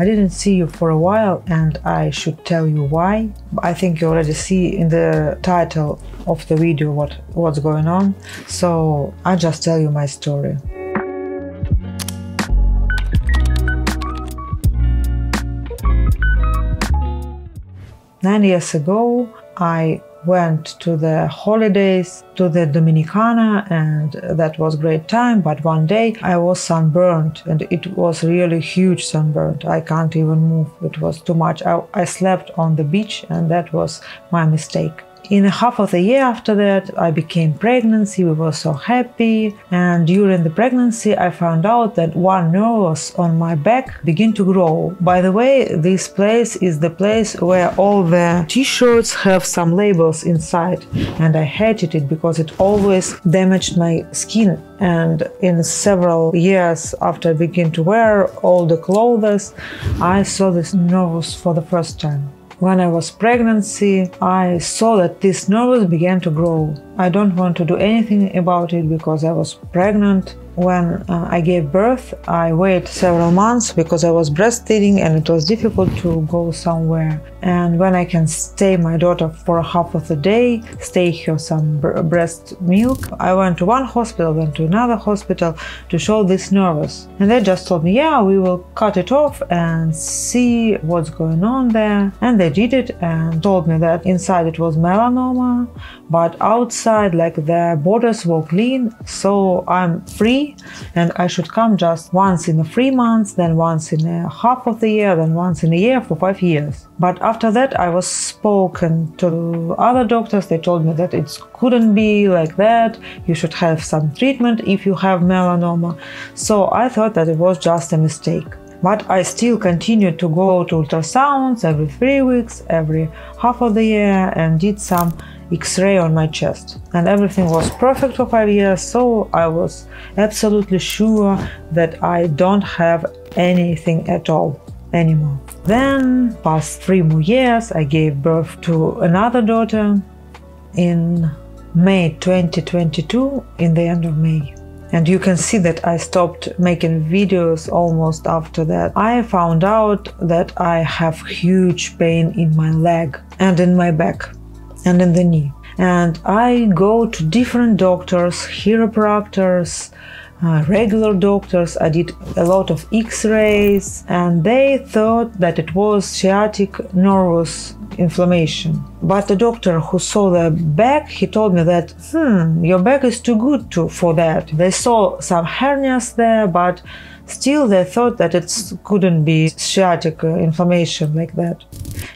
I didn't see you for a while and I should tell you why. I think you already see in the title of the video what's going on. So I'll just tell you my story. 9 years ago, I went to the holidays to the Dominicana, and that was great time. But one day I was sunburned, and it was really huge sunburned. I can't even move. It was too much. I slept on the beach, and that was my mistake. In half of the year after that, I became pregnant. We were so happy. And during the pregnancy, I found out that one nerve on my back began to grow. By the way, this place is the place where all the t-shirts have some labels inside. And I hated it because it always damaged my skin. And in several years after I began to wear all the clothes, I saw these nerves for the first time. When I was pregnant, I saw that these nerves began to grow. I don't want to do anything about it because I was pregnant. When I gave birth, I waited several months because I was breastfeeding and it was difficult to go somewhere. And when I can stay my daughter for half of the day, stay her some breast milk, I went to one hospital, went to another hospital to show these nerves. And they just told me, yeah, we will cut it off and see what's going on there. And they did it and told me that inside it was melanoma, but outside, like, the borders were clean, so I'm free and I should come just once in 3 months, then once in a half of the year, then once in a year for 5 years. But after that I was spoken to other doctors. They told me that it couldn't be like that. You should have some treatment if you have melanoma. So I thought that it was just a mistake. But I still continued to go to ultrasounds every 3 weeks, every half of the year, and did some X-ray on my chest. And everything was perfect for 5 years, so I was absolutely sure that I don't have anything at all anymore. Then, past 3 more years, I gave birth to another daughter in May 2022, in the end of May. And you can see that I stopped making videos almost after that. I found out that I have huge pain in my leg and in my back and in the knee. And I go to different doctors, chiropractors, regular doctors. I did a lot of X-rays, and they thought that it was sciatic nervous inflammation. But the doctor who saw the back, he told me that, your back is too good for that. They saw some hernias there, but still they thought that it couldn't be sciatic inflammation like that.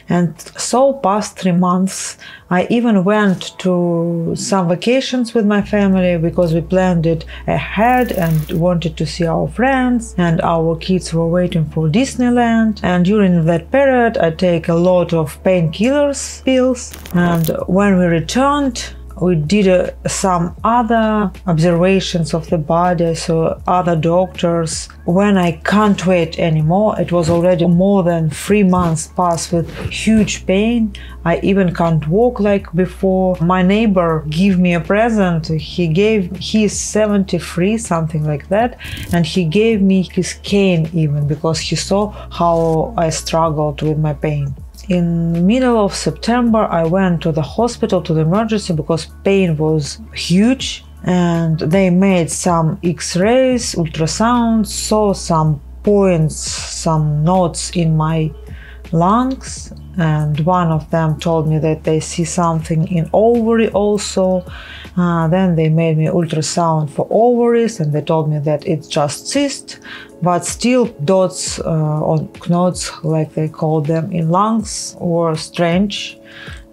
And so past 3 months, I even went to some vacations with my family because we planned it ahead and wanted to see our friends, and our kids were waiting for Disneyland. And during that period, I take a lot of painkillers, pills, and when we returned, we did some other observations of the body, so other doctors. When I can't wait anymore, it was already more than 3 months past with huge pain. I even can't walk like before. My neighbor gave me a present. He's 73, something like that, and he gave me his cane even because he saw how I struggled with my pain. In the middle of September, I went to the hospital, to the emergency, because pain was huge, and they made some X-rays, ultrasounds, saw some points, some knots in my lungs, and one of them told me that they see something in ovary also. Then they made me ultrasound for ovaries, and they told me that it's just cyst, but still dots or knots, like they call them, in lungs were strange.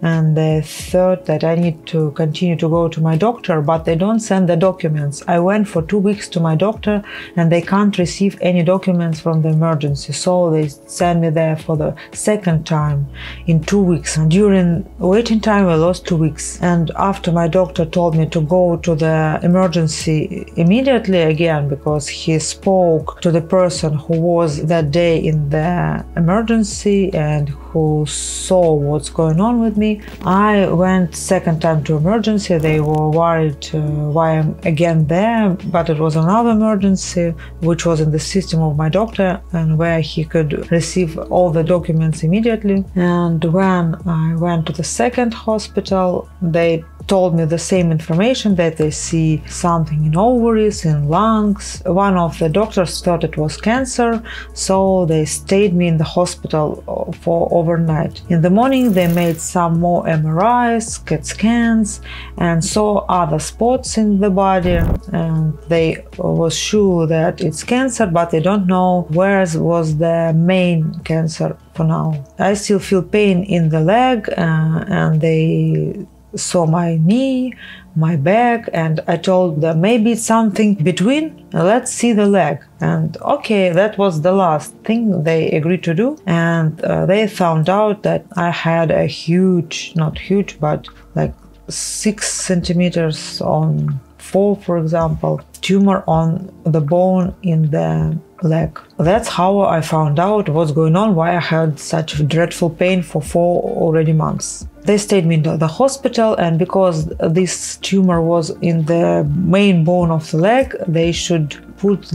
And they thought that I need to continue to go to my doctor, but they don't send the documents. I went for 2 weeks to my doctor and they can't receive any documents from the emergency, so they sent me there for the second time in 2 weeks. And during waiting time I lost 2 weeks, and after my doctor told me to go to the emergency immediately again, because he spoke to the person who was that day in the emergency and who saw what's going on with me. I went second time to emergency. They were worried why I'm again there, but it was another emergency which was in the system of my doctor and where he could receive all the documents immediately. And when I went to the second hospital, they told me the same information, that they see something in ovaries, in lungs. One of the doctors thought it was cancer, so they stayed me in the hospital for overnight. In the morning they made some more MRIs, CAT scans, and saw other spots in the body, and they was sure that it's cancer, but they don't know where was the main cancer for now. I still feel pain in the leg, and they saw my knee, my back, and I told them maybe it's something between, let's see the leg. And okay, that was the last thing they agreed to do. And they found out that I had a huge, not huge, but like 6 centimeters on 4, for example, tumor on the bone in the leg. That's how I found out what's going on, why I had such dreadful pain for 4 already months. They stayed me in the hospital, and because this tumor was in the main bone of the leg, they should put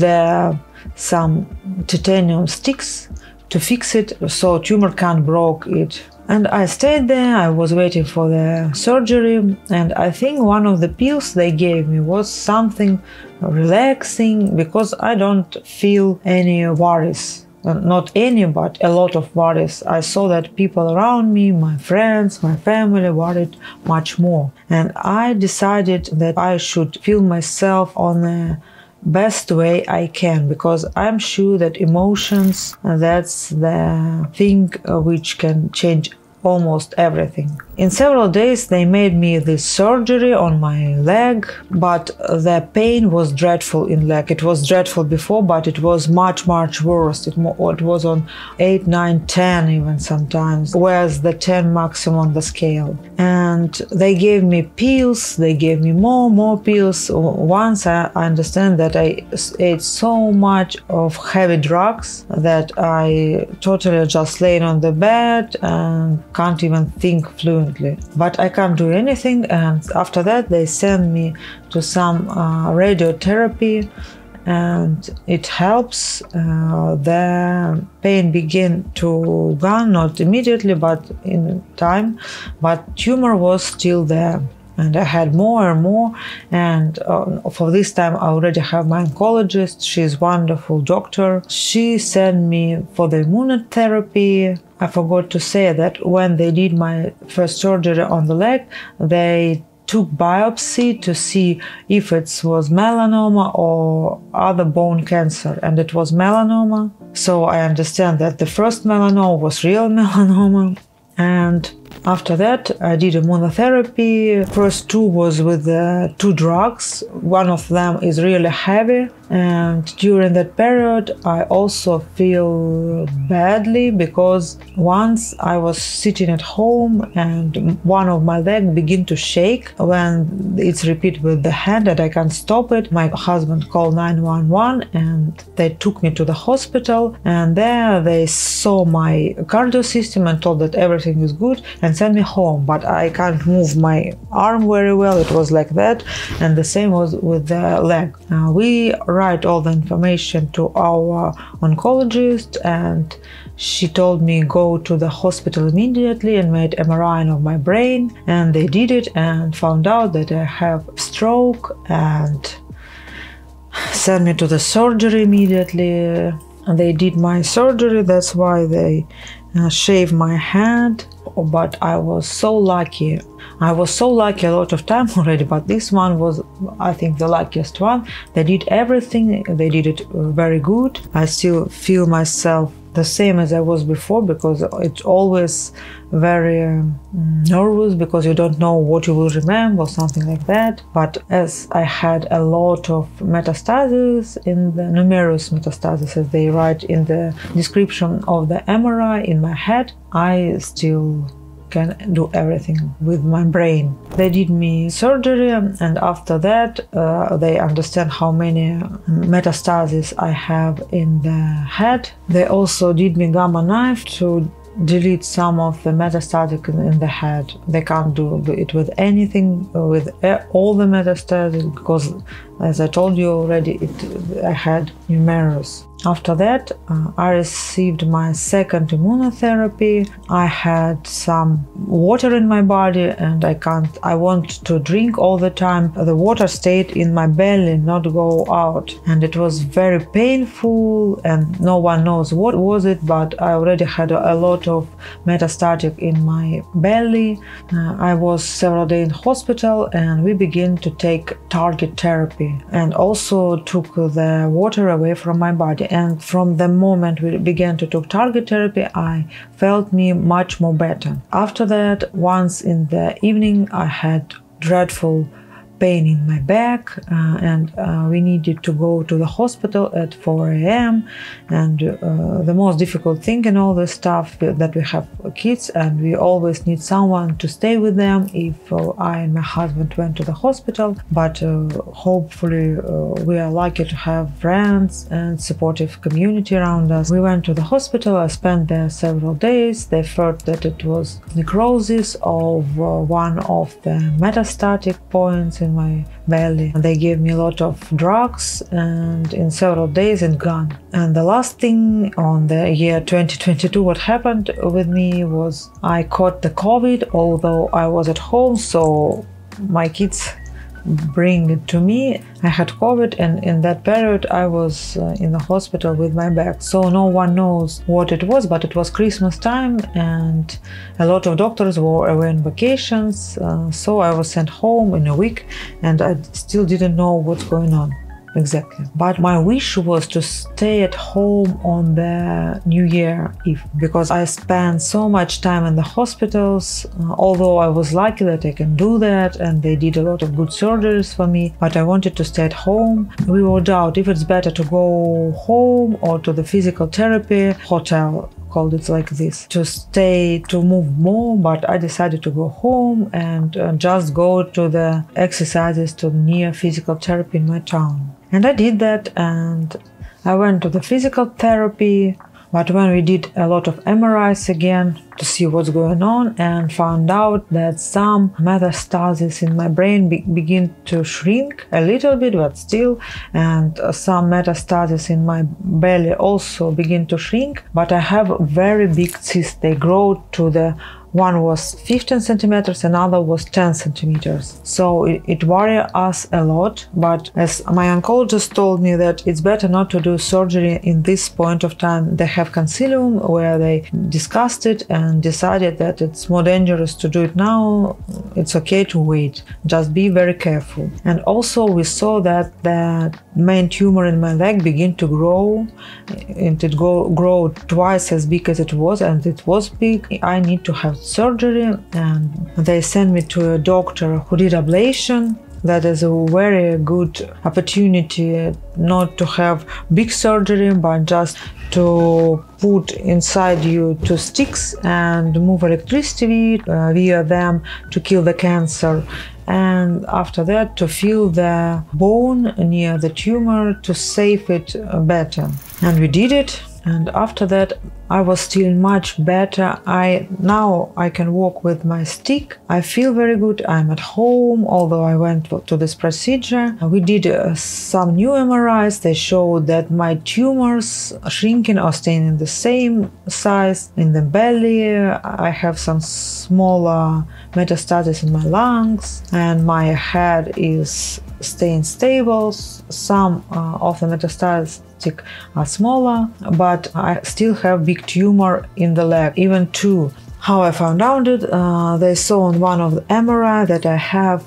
some titanium sticks to fix it so tumor can't break it. And I stayed there, I was waiting for the surgery, and I think one of the pills they gave me was something relaxing, because I don't feel any worries. Not any, but a lot of worries. I saw that people around me, my friends, my family, worried much more. And I decided that I should feel myself on the best way I can, because I'm sure that emotions, that's the thing which can change almost everything. In several days they made me this surgery on my leg, but the pain was dreadful in leg. It was dreadful before, but it was much worse. It was on 8, 9, 10 even sometimes, whereas the 10 maximum on the scale. And they gave me pills, they gave me more pills. Once I understand that I ate so much of heavy drugs that I totally just laying on the bed and can't even think fluently. But I can't do anything, and after that they send me to some radiotherapy, and it helps. The pain begin to gone, not immediately but in time, but tumor was still there. And I had more and more, and for this time I already have my oncologist. She's a wonderful doctor. She sent me for the immunotherapy. I forgot to say that when they did my first surgery on the leg, they took biopsy to see if it was melanoma or other bone cancer, and it was melanoma. So I understand that the first melanoma was real melanoma. And after that, I did immunotherapy. First 2 was with 2 drugs. One of them is really heavy. And during that period, I also feel badly, because once I was sitting at home and one of my legs began to shake when it's repeated with the hand and I can't stop it. My husband called 911 and they took me to the hospital, and there they saw my cardio system and told that everything is good and sent me home. But I can't move my arm very well. It was like that, and the same was with the leg. We write all the information to our oncologist, and she told me go to the hospital immediately and made MRI of my brain, and they did it and found out that I have stroke and sent me to the surgery immediately. And they did my surgery, that's why they shaved my head. But I was so lucky. I was so lucky a lot of time already, but this one was, I think, the luckiest one. They did everything, they did it very good. I still feel myself the same as I was before, because it's always very nervous, because you don't know what you will remember or something like that. But as I had a lot of metastases, in the numerous metastases, as they write in the description of the MRI in my head, I still can do everything with my brain. They did me surgery, and after that they understand how many metastases I have in the head. They also did me gamma knife to delete some of the metastatic in the head. They can't do it with anything, with all the metastatic, because as I told you already, I had numerous. After that, I received my second immunotherapy. I had some water in my body, and I want to drink all the time. The water stayed in my belly, not go out. And it was very painful, and no one knows what was it, but I already had a lot of metastatic in my belly. I was several days in hospital, and we began to take target therapy, and also took the water away from my body. And from the moment we began to take target therapy, I felt me much more better. After that, once in the evening, I had dreadful pain in my back, and we needed to go to the hospital at 4 a.m. And the most difficult thing in all this stuff that we have kids, and we always need someone to stay with them if I and my husband went to the hospital. But hopefully we are lucky to have friends and supportive community around us. We went to the hospital. I spent there several days. They thought that it was necrosis of one of the metastatic points in my belly. They gave me a lot of drugs, and in several days it gone. And the last thing on the year 2022, what happened with me was I caught the COVID, although I was at home, so my kids bring it to me. I had COVID, and in that period I was in the hospital with my back, so no one knows what it was, but it was Christmas time and a lot of doctors were away on vacations, so I was sent home in a week, and I still didn't know what's going on exactly. But my wish was to stay at home on the New Year Eve, because I spent so much time in the hospitals, although I was lucky that I can do that, and they did a lot of good surgeries for me, but I wanted to stay at home. We were doubt if it's better to go home or to the physical therapy hotel, called it like this, to stay, to move more, but I decided to go home and just go to the exercises to near physical therapy in my town. And I did that, and I went to the physical therapy, but when we did a lot of MRIs again to see what's going on, and found out that some metastases in my brain begin to shrink a little bit, but still, and some metastases in my belly also begin to shrink, but I have very big cysts. They grow to the one was 15 centimeters, another was 10 centimeters. So it worried us a lot, but as my oncologist told me that it's better not to do surgery in this point of time. They have consilium where they discussed it and decided that it's more dangerous to do it now. It's okay to wait, just be very careful. And also we saw that the main tumor in my leg began to grow, and it grow twice as big as it was, and it was big. I need to have surgery, and they sent me to a doctor who did ablation. That is a very good opportunity not to have big surgery, but just to put inside you 2 sticks and move electricity via them to kill the cancer. And after that, to feel the bone near the tumor to save it better. And we did it. And after that, I was still much better. Now I can walk with my stick. I feel very good. I'm at home, although I went to this procedure. We did some new MRIs. They showed that my tumors shrinking or staying in the same size in the belly. I have some smaller metastasis in my lungs, and my head is staying stable. Some of the metastasis are smaller, but I still have big tumor in the leg, even 2. How I found out it, they saw on one of the MRI that I have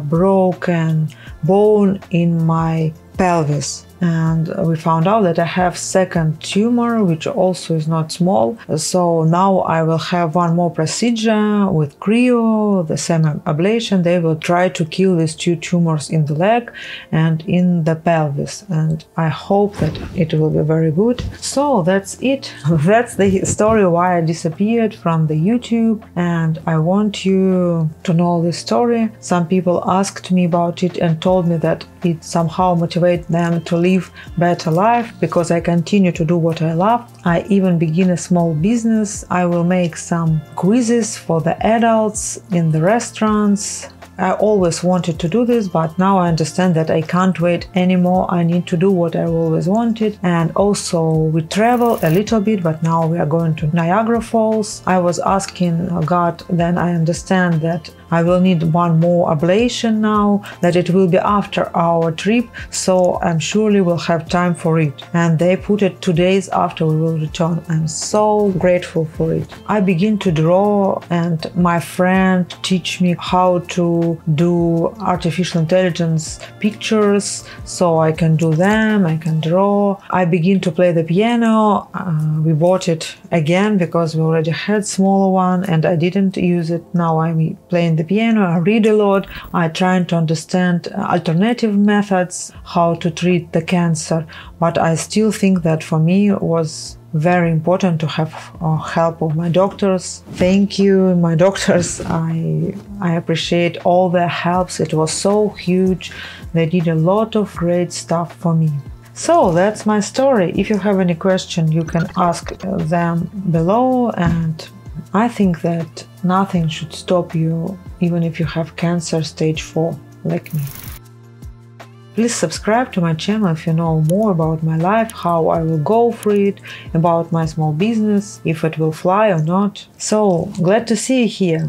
broken bone in my pelvis. And we found out that I have second tumor, which also is not small. So now I will have one more procedure with cryo, the same ablation. They will try to kill these 2 tumors in the leg and in the pelvis. And I hope that it will be very good. So that's it. That's the story why I disappeared from the YouTube. And I want you to know this story. Some people asked me about it and told me that it somehow motivated them to live better life because I continue to do what I love. I even begin a small business. I will make some quizzes for the adults in the restaurants. I always wanted to do this, but now I understand that I can't wait anymore. I need to do what I always wanted. And also we travel a little bit, but now we are going to Niagara Falls. I was asking God, then I understand that I will need one more ablation now, that it will be after our trip, so I'm surely will have time for it. And they put it 2 days after we will return. I'm so grateful for it. I begin to draw, and my friend teach me how to do artificial intelligence pictures, so I can do them, I can draw. I begin to play the piano. We bought it again because we already had smaller one and I didn't use it. Now I'm playing the piano. I read a lot. I try to understand alternative methods, how to treat the cancer, but I still think that for me it was very important to have help of my doctors. Thank you, my doctors. I appreciate all their helps. It was so huge. They did a lot of great stuff for me. So that's my story. If you have any question, you can ask them below, and I think that nothing should stop you, even if you have cancer stage 4 like me. Please subscribe to my channel if you know more about my life, how I will go for it, about my small business, if it will fly or not. So glad to see you here.